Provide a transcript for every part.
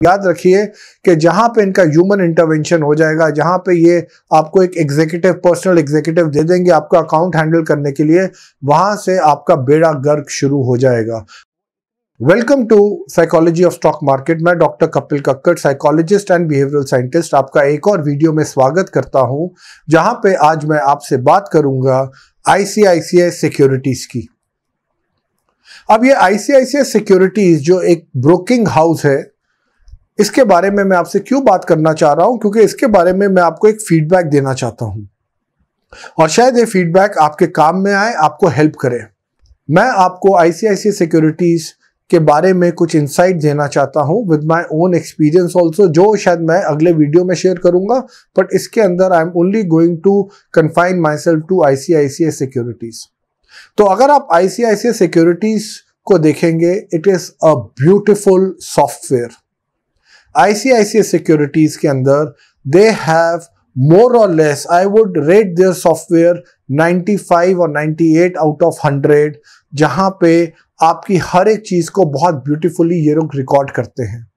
याद रखिए कि जहां पे इनका ह्यूमन इंटरवेंशन हो जाएगा, जहां पे ये आपको एक एग्जीक्यूटिव, पर्सनल एग्जीक्यूटिव दे देंगे आपका अकाउंट हैंडल करने के लिए, वहां से आपका बेड़ा गर्क शुरू हो जाएगा। Welcome to psychology of stock market. मैं doctor Kapil Kakkar, psychologist and behavioural scientist, आपका एक और वीडियो में स्वागत करता हूं, जहां पे आज मैं आपसे बात करूंगा आईसीआईसीआई सिक्योरिटीज की। अब ये आईसीआईसीआई सिक्योरिटीज जो एक ब्रोकिंग हाउस है, इसके बारे में मैं आपसे क्यों बात करना चाह रहा हूं, क्योंकि इसके बारे में मैं आपको एक फीडबैक देना चाहता हूं और शायद ये फीडबैक आपके काम में आए, आपको हेल्प करे। मैं आपको आईसीआईसीआई सिक्योरिटीज के बारे में कुछ इंसाइट देना चाहता हूं with my own experience also, जो शायद मैं अगले वीडियो में शेयर करूंगा, बट इसके अंदर I am only going to confine myself to ICICI Securities. तो अगर आप आईसीआईसीआई सिक्योरिटीज को देखेंगे, it is a beautiful software. ICICI Securities के अंदर दे हैव मोर और less, I would rate their software 95 और 98 आउट ऑफ 100, जहां पे आपकी हर एक चीज को बहुत ब्यूटीफुली ये लोग रिकॉर्ड करते हैं।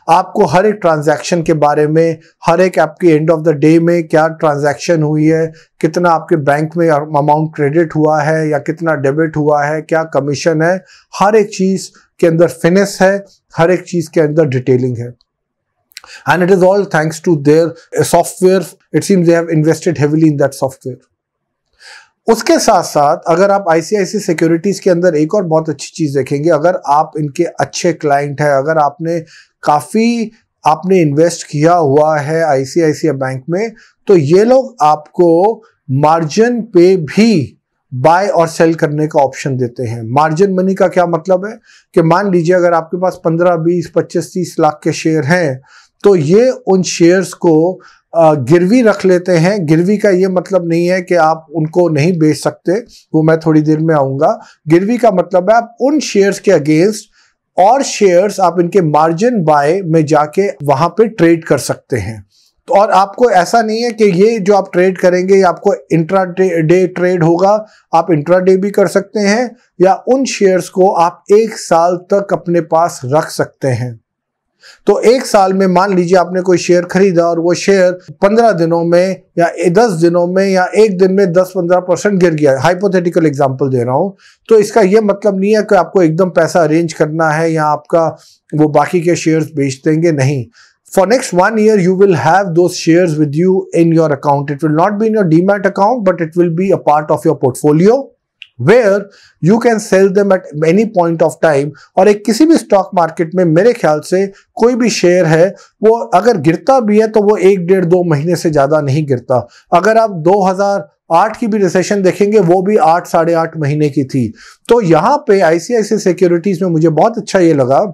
आपको हर एक ट्रांजैक्शन के बारे में, हर एक आपकी एंड ऑफ द डे में क्या ट्रांजैक्शन हुई है, कितना आपके बैंक में अमाउंट क्रेडिट हुआ है या कितना डेबिट हुआ है, क्या कमीशन है, हर एक चीज के अंदर फिनिश है, हर एक चीज के अंदर डिटेलिंग है। And it is all thanks to their software. It seems they have invested heavily in that software. उसके साथ साथ अगर आप आईसीआईसीआई सिक्योरिटीज के अंदर एक और बहुत अच्छी चीज देखेंगे, अगर आप इनके अच्छे क्लाइंट हैं, अगर आपने इन्वेस्ट किया हुआ है आईसीआईसीआई बैंक में, तो ये लोग आपको मार्जिन पे भी बाय और सेल करने का ऑप्शन देते हैं। मार्जिन मनी का क्या मतलब है कि मान लीजिए अगर आपके पास 15, 20, 25, 30 लाख के शेयर हैं, तो ये उन शेयर्स को गिरवी रख लेते हैं। गिरवी का ये मतलब नहीं है कि आप उनको नहीं बेच सकते, वो मैं थोड़ी देर में आऊंगा। गिरवी का मतलब है आप उन शेयर्स के अगेंस्ट और शेयर्स आप इनके मार्जिन बाय में जाके वहां पे ट्रेड कर सकते हैं। तो और आपको ऐसा नहीं है कि ये जो आप ट्रेड करेंगे ये आपको इंट्रा डे ट्रेड होगा, आप इंट्रा डे भी कर सकते हैं, या उन शेयर्स को आप 1 साल तक अपने पास रख सकते हैं। तो 1 साल में मान लीजिए आपने कोई शेयर खरीदा और वो शेयर 15 दिनों में या 10 दिनों में या 1 दिन में 10-15% गिर गया, हाइपोथेटिकल एग्जांपल दे रहा हूं, तो इसका ये मतलब नहीं है कि आपको एकदम पैसा अरेंज करना है या आपका वो बाकी के शेयर्स बेच देंगे, नहीं। For next 1 year, you will have those shares with you in your account. It will not be in your Demat account, but it will be a part of your portfolio, where you can sell them at any point of time. और एक किसी भी stock market में मेरे ख्याल से कोई भी शेयर है, वो अगर गिरता भी है तो वो 1, 1.5, 2 महीने से ज्यादा नहीं गिरता। अगर आप 2008 की भी रिसेशन देखेंगे, वो भी 8, 8.5 महीने की थी। तो यहाँ पे आईसीआईसीआई सिक्योरिटीज में मुझे बहुत अच्छा ये लगा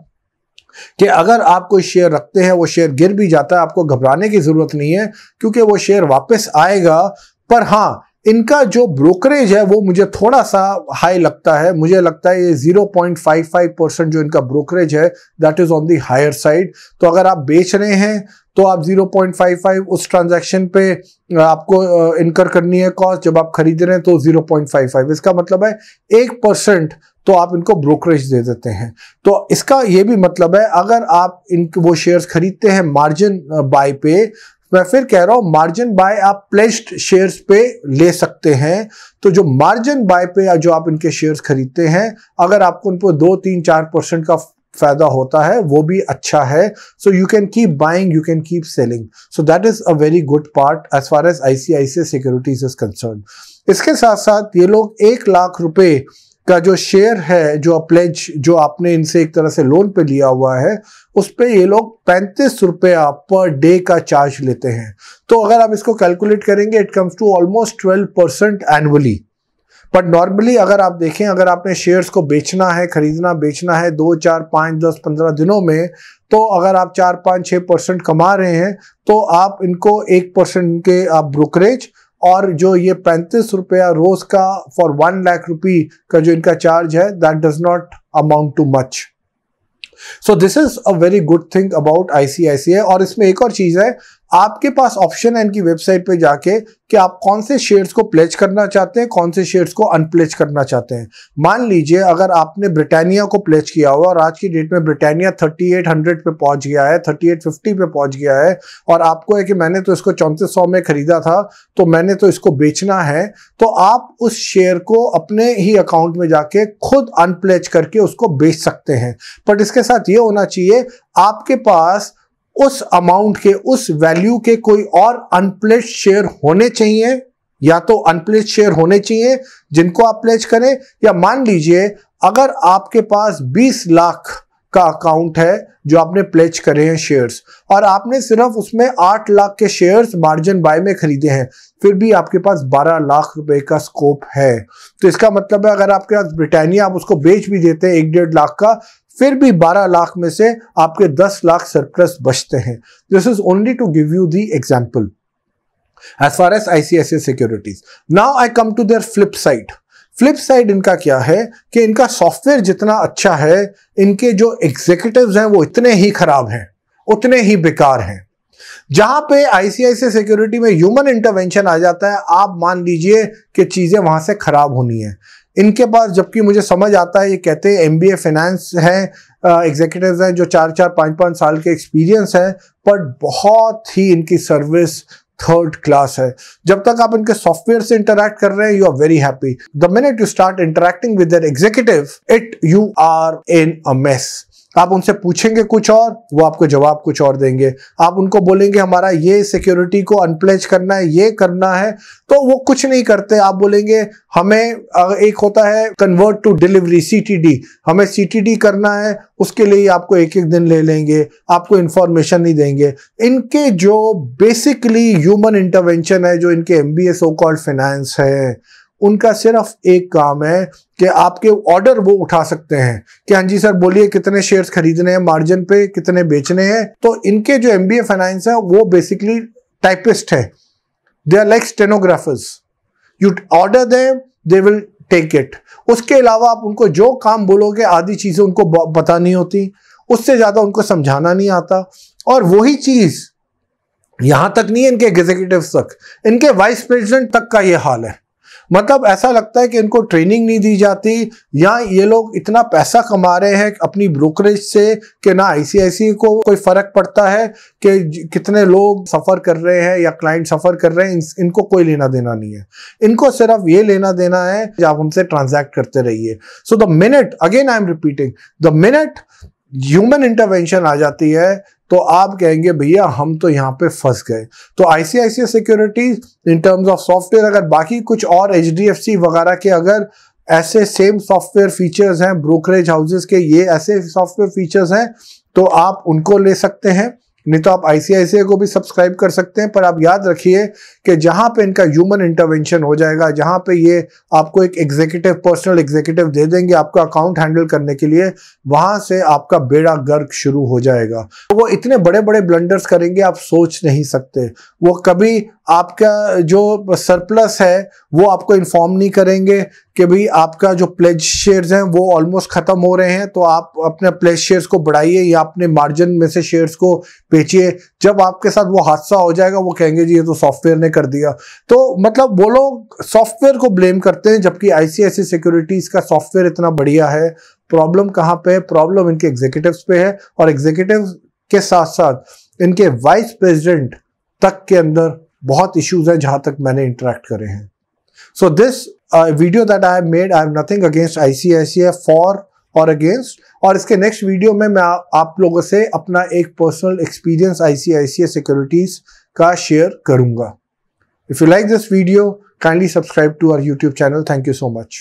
कि अगर आप कोई शेयर रखते हैं, वो शेयर गिर भी जाता है, आपको घबराने की जरूरत नहीं है, क्योंकि वो शेयर वापस आएगा। पर हाँ, इनका जो ब्रोकरेज है वो मुझे थोड़ा सा हाई लगता है। मुझे लगता है ये 0.55% जो इनका ब्रोकरेज है, that is on the higher side. तो अगर आप बेच रहे हैं तो आप 0.55 उस ट्रांजैक्शन पे आपको इनकर करनी है कॉस्ट, जब आप खरीद रहे हैं तो 0.55, इसका मतलब है 1% तो आप इनको ब्रोकरेज दे देते हैं। तो इसका ये भी मतलब है अगर आप वो शेयर्स खरीदते हैं मार्जिन बाय पे, मैं फिर कह रहा हूं मार्जिन बाय आप प्लेज्ड शेयर्स पे ले सकते हैं। तो जो मार्जिन बाय पे जो आप इनके शेयर्स खरीदते हैं, अगर आपको उन पर 2, 3, 4% का फायदा होता है, वो भी अच्छा है। So you can keep buying, you can keep selling. So that is a very good part as far as ICICI securities is concern. इसके साथ साथ ये लोग 1 लाख रुपए का जो शेयर है, जो प्लेज जो आपने इनसे एक तरह से लोन पे लिया हुआ है, उस पे ये लोग 35 रुपया पर डे का चार्ज लेते हैं। तो अगर आप इसको कैलकुलेट करेंगे, it comes to almost 12% annually. But normally अगर आप देखें, अगर आपने शेयर्स को बेचना है, खरीदना बेचना है 2, 4, 5, 10, 15 दिनों में, तो अगर आप 4, 5, 6% कमा रहे हैं, तो आप इनको 1% के आप ब्रोकरेज और जो ये 35 रुपया रोज का फॉर 1 लाख रुपी का जो इनका चार्ज है, that does not amount too much. So this is a very good thing about ICICI. और इसमें एक और चीज है, आपके पास ऑप्शन है इनकी वेबसाइट पे जाके कि आप कौन से शेयर्स को प्लेज करना चाहते हैं, कौन से शेयर्स को अनप्लेज करना चाहते हैं। मान लीजिए अगर आपने ब्रिटानिया को प्लेज किया हुआ और आज की डेट में ब्रिटानिया 3800 पे पहुंच गया है, 3850 पे पहुंच गया है, और आपको है कि मैंने तो इसको 3400 में खरीदा था तो मैंने तो इसको बेचना है, तो आप उस शेयर को अपने ही अकाउंट में जाके खुद अनप्लेज करके उसको बेच सकते हैं। बट इसके साथ ये होना चाहिए आपके पास उस अमाउंट के, उस वैल्यू के कोई और अनप्लेज शेयर होने चाहिए, या तो अनप्लेज शेयर होने चाहिए जिनको आप प्लेज करें, या मान लीजिए अगर आपके पास 20 लाख का अकाउंट है जो आपने प्लेज करे हैं शेयर्स, और आपने सिर्फ उसमें 8 लाख के शेयर्स मार्जिन बाय में खरीदे हैं, फिर भी आपके पास 12 लाख रुपए का स्कोप है। तो इसका मतलब है अगर आपके पास ब्रिटानिया आप उसको बेच भी देते हैं 1-1.5 लाख का, फिर भी 12 लाख में से आपके 10 लाख सरप्लस बचते हैं। This is only to give you the example as far as ICICI securities. Now I come to their flip side. Flip side इनका क्या है कि इनका सॉफ्टवेयर जितना अच्छा है, इनके जो एग्जीक्यूटिव्स हैं वो इतने ही खराब हैं, उतने ही बेकार हैं। जहां पे ICICI सिक्योरिटी में ह्यूमन इंटरवेंशन आ जाता है, आप मान लीजिए कि चीजें वहां से खराब होनी है। इनके पास, जबकि मुझे समझ आता है, ये कहते हैं MBA फाइनेंस हैं, एग्जीक्यूटिव्स हैं जो 4-4, 5-5 साल के एक्सपीरियंस है, बट बहुत ही इनकी सर्विस थर्ड क्लास है। जब तक आप इनके सॉफ्टवेयर से इंटरैक्ट कर रहे हैं, you are very happy. The minute you start interacting with their executive, you are in a mess. आप उनसे पूछेंगे कुछ और, वो आपको जवाब कुछ और देंगे। आप उनको बोलेंगे हमारा ये सिक्योरिटी को अनप्लेज करना है, ये करना है, तो वो कुछ नहीं करते। आप बोलेंगे हमें एक होता है कन्वर्ट टू डिलीवरी, CTD, हमें CTD करना है, उसके लिए आपको 1-1 दिन ले लेंगे, आपको इंफॉर्मेशन नहीं देंगे। इनके जो बेसिकली ह्यूमन इंटरवेंशन है, जो इनके MBA सो कॉल्ड फाइनेंस है, उनका सिर्फ एक काम है कि आपके ऑर्डर वो उठा सकते हैं कि हाँ जी सर बोलिए कितने शेयर्स खरीदने हैं, मार्जिन पे कितने बेचने हैं। तो इनके जो MBA फाइनेंस है वो बेसिकली टाइपिस्ट है, they are like stenographers. You order them, they will take it. उसके अलावा आप उनको जो काम बोलोगे, आधी चीजें उनको पता नहीं होती, उससे ज्यादा उनको समझाना नहीं आता। और वही चीज यहां तक नहीं है, इनके एग्जीक्यूटिव्स तक, इनके वाइस प्रेसिडेंट तक का ये हाल है। मतलब ऐसा लगता है कि इनको ट्रेनिंग नहीं दी जाती, या ये लोग इतना पैसा कमा रहे हैं अपनी ब्रोकरेज से कि ना ICICI को कोई फर्क पड़ता है कि कितने लोग सफर कर रहे हैं या क्लाइंट सफर कर रहे हैं। इनको कोई लेना देना नहीं है, इनको सिर्फ ये लेना देना है कि आप हमसे ट्रांजैक्ट करते रहिए। So the minute, again I am repeating, the minute human intervention आ जाती है तो आप कहेंगे भैया हम तो यहाँ पे फंस गए। तो ICICI securities in terms of software, अगर बाकी कुछ और HDFC वगैरह के अगर ऐसे सेम सॉफ्टवेयर फीचर्स हैं, ब्रोकरेज हाउसेस के ये ऐसे सॉफ्टवेयर फीचर्स हैं, तो आप उनको ले सकते हैं, नहीं तो आप ICICI को भी सब्सक्राइब कर सकते हैं। पर आप याद रखिए कि जहां पे इनका ह्यूमन इंटरवेंशन हो जाएगा, जहां पे ये आपको एक एग्जीक्यूटिव, पर्सनल एग्जीक्यूटिव दे देंगे आपका अकाउंट हैंडल करने के लिए, वहां से आपका बेड़ा गर्क शुरू हो जाएगा। वो इतने बड़े बड़े ब्लंडर्स करेंगे आप सोच नहीं सकते। वो कभी आपका जो सरप्लस है वो आपको इन्फॉर्म नहीं करेंगे कि भाई आपका जो प्लेज शेयर्स हैं वो ऑलमोस्ट खत्म हो रहे हैं, तो आप अपने प्लेज शेयर्स को बढ़ाइए या अपने मार्जिन में से शेयर्स को बेचिए। जब आपके साथ वो हादसा हो जाएगा वो कहेंगे जी ये तो सॉफ्टवेयर ने कर दिया। तो मतलब वो लोग सॉफ्टवेयर को ब्लेम करते हैं, जबकि ICICI सिक्योरिटीज का सॉफ्टवेयर इतना बढ़िया है। प्रॉब्लम कहाँ पे है? प्रॉब्लम इनके एग्जीक्यूटिव्स पे है, और एग्जीक्यूटिव के साथ साथ इनके वाइस प्रेसिडेंट तक के अंदर बहुत इश्यूज हैं जहां तक मैंने इंटरेक्ट करे हैं। So this video that I have made, I have nothing against ICICI for और अगेंस्ट, और इसके नेक्स्ट वीडियो में मैं आप लोगों से अपना एक पर्सनल एक्सपीरियंस ICICI सिक्योरिटीज का शेयर करूंगा। If you like this video, kindly subscribe to our YouTube channel. Thank you so much.